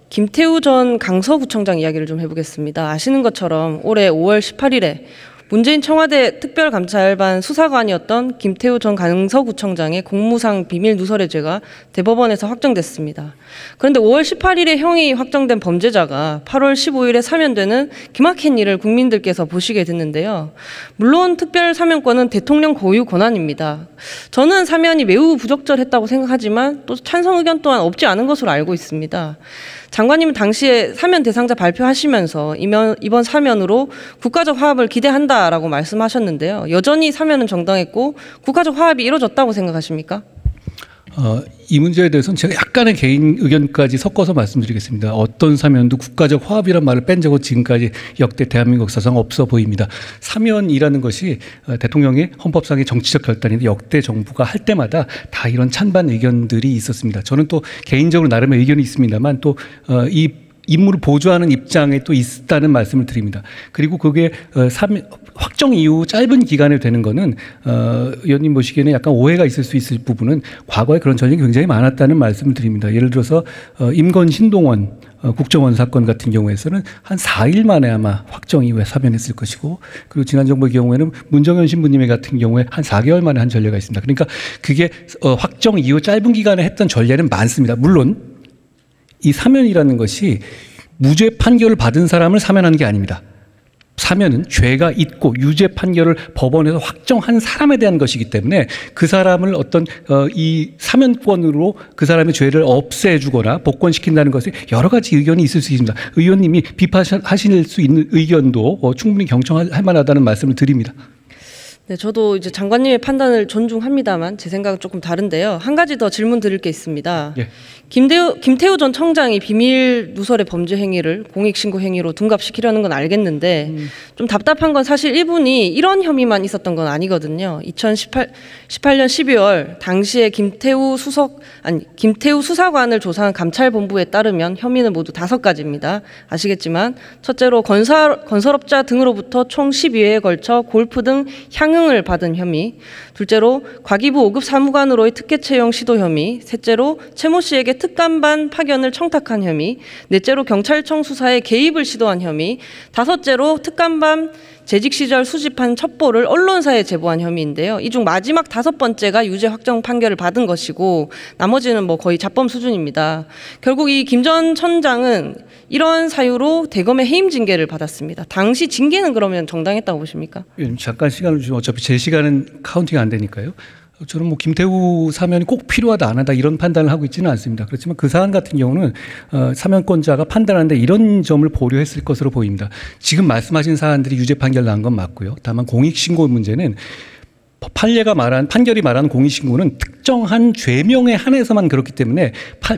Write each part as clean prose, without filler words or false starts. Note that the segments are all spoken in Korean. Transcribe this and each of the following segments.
김태우 전 강서구청장 이야기를 좀 해보겠습니다. 아시는 것처럼 올해 5월 18일에 문재인 청와대 특별감찰반 수사관이었던 김태우 전 강서구청장의 공무상 비밀 누설의 죄가 대법원에서 확정됐습니다. 그런데 5월 18일에 형이 확정된 범죄자가 8월 15일에 사면되는 기막힌 일을 국민들께서 보시게 됐는데요. 물론 특별사면권은 대통령 고유 권한입니다. 저는 사면이 매우 부적절했다고 생각하지만 또 찬성 의견 또한 없지 않은 것으로 알고 있습니다. 장관님은 당시에 사면 대상자 발표하시면서 이번 사면으로 국가적 화합을 기대한다라고 말씀하셨는데요. 여전히 사면은 정당했고 국가적 화합이 이루어졌다고 생각하십니까? 이 문제에 대해서는 제가 약간의 개인 의견까지 섞어서 말씀드리겠습니다. 어떤 사면도 국가적 화합이란 말을 뺀 적은 지금까지 역대 대한민국 역사상 없어 보입니다. 사면이라는 것이 대통령의 헌법상의 정치적 결단인데 역대 정부가 할 때마다 다 이런 찬반 의견들이 있었습니다. 저는 또 개인적으로 나름의 의견이 있습니다만 또 이 임무를 보조하는 입장에 또 있다는 말씀을 드립니다. 그리고 그게 확정 이후 짧은 기간에 되는 거는 의원님 보시기에는 약간 오해가 있을 수 있을 부분은 과거에 그런 전형이 굉장히 많았다는 말씀을 드립니다. 예를 들어서 임건 신동원 국정원 사건 같은 경우에서는 한 4일 만에 아마 확정 이후에 사면했을 것이고, 그리고 지난 정부의 경우에는 문정현 신부님 같은 경우에 한 4개월 만에 한 전례가 있습니다. 그러니까 그게 확정 이후 짧은 기간에 했던 전례는 많습니다. 물론 이 사면이라는 것이 무죄 판결을 받은 사람을 사면하는 게 아닙니다. 사면은 죄가 있고 유죄 판결을 법원에서 확정한 사람에 대한 것이기 때문에 그 사람을 어떤 이 사면권으로 그 사람의 죄를 없애주거나 복권시킨다는 것에 여러 가지 의견이 있을 수 있습니다. 의원님이 비판하실 수 있는 의견도 충분히 경청할 만하다는 말씀을 드립니다. 네, 저도 이제 장관님의 판단을 존중합니다만 제 생각은 조금 다른데요. 한 가지 더 질문 드릴 게 있습니다. 예. 김태우 전 청장이 비밀 누설의 범죄 행위를 공익신고 행위로 둔갑시키려는 건 알겠는데 좀 답답한 건 사실 이분이 이런 혐의만 있었던 건 아니거든요. 2018년 12월 당시에 김태우 수사관을 조사한 감찰본부에 따르면 혐의는 모두 5가지입니다. 아시겠지만 첫째로 건설업자 등으로부터 총 12회에 걸쳐 골프 등 향응을 받은 혐의, 둘째로 과기부 5급 사무관으로의 특혜 채용 시도 혐의, 셋째로 최모 씨에게 특감반 파견을 청탁한 혐의, 넷째로 경찰청 수사에 개입을 시도한 혐의, 다섯째로 특감반 재직 시절 수집한 첩보를 언론사에 제보한 혐의인데요. 이 중 마지막 5번째가 유죄 확정 판결을 받은 것이고 나머지는 뭐 거의 자범 수준입니다. 결국 이 김 전 청장은 이런 사유로 대검의 해임 징계를 받았습니다. 당시 징계는 그러면 정당했다고 보십니까? 잠깐 시간을 주시면 어차피 제 시간은 카운팅 안 되니까요. 저는 뭐 김태우 사면이 꼭 필요하다 안 하다 이런 판단을 하고 있지는 않습니다. 그렇지만 그 사안 같은 경우는 사면권자가 판단하는데 이런 점을 보류했을 것으로 보입니다. 지금 말씀하신 사안들이 유죄 판결 난 건 맞고요. 다만 공익신고 문제는 판결이 말하는 공익신고는 특정한 죄명에 한해서만 그렇기 때문에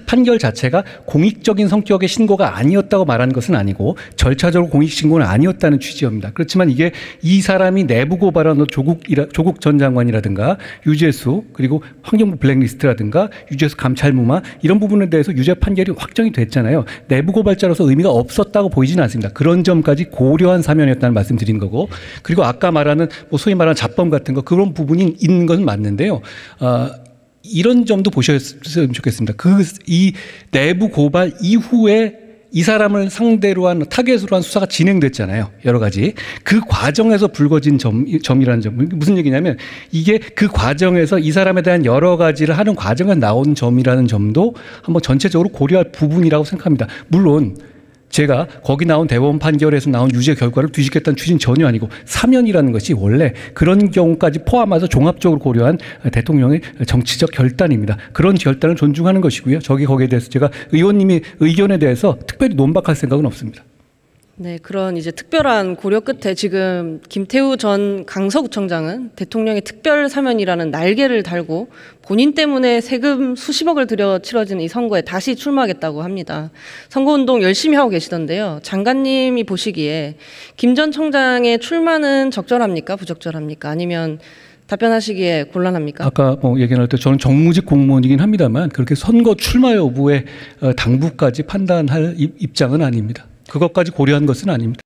판결 자체가 공익적인 성격의 신고가 아니었다고 말하는 것은 아니고 절차적으로 공익신고는 아니었다는 취지입니다. 그렇지만 이게 이 사람이 내부 고발한 조국 전 장관이라든가 유재수 그리고 환경부 블랙리스트라든가 유재수 감찰무마 이런 부분에 대해서 유죄 판결이 확정이 됐잖아요. 내부 고발자로서 의미가 없었다고 보이지는 않습니다. 그런 점까지 고려한 사면이었다는 말씀 드리는 거고, 그리고 아까 말하는 뭐 소위 말하는 잡범 같은 거 그런 부분이 있는 것은 맞는데요. 이런 점도 보셨으면 좋겠습니다. 이 내부 고발 이후에 이 사람을 상대로 한 타겟으로 한 수사가 진행됐잖아요. 여러 가지. 그 과정에서 불거진 점이라는 점. 무슨 얘기냐면 이게 그 과정에서 이 사람에 대한 여러 가지를 하는 과정에서 나온 점이라는 점도 한번 전체적으로 고려할 부분이라고 생각합니다. 물론 제가 거기 나온 대법원 판결에서 나온 유죄 결과를 뒤집겠다는 취지는 전혀 아니고 사면이라는 것이 원래 그런 경우까지 포함해서 종합적으로 고려한 대통령의 정치적 결단입니다. 그런 결단을 존중하는 것이고요. 거기에 대해서 제가 의원님의 의견에 대해서 특별히 논박할 생각은 없습니다. 네, 그런 이제 특별한 고려 끝에 지금 김태우 전 강서구청장은 대통령의 특별 사면이라는 날개를 달고 본인 때문에 세금 수십억을 들여 치러진 이 선거에 다시 출마하겠다고 합니다. 선거운동 열심히 하고 계시던데요. 장관님이 보시기에 김 전 청장의 출마는 적절합니까? 부적절합니까? 아니면 답변하시기에 곤란합니까? 아까 뭐 얘기할 때 저는 정무직 공무원이긴 합니다만 그렇게 선거 출마 여부에 당부까지 판단할 입장은 아닙니다. 그것까지 고려한 것은 아닙니다.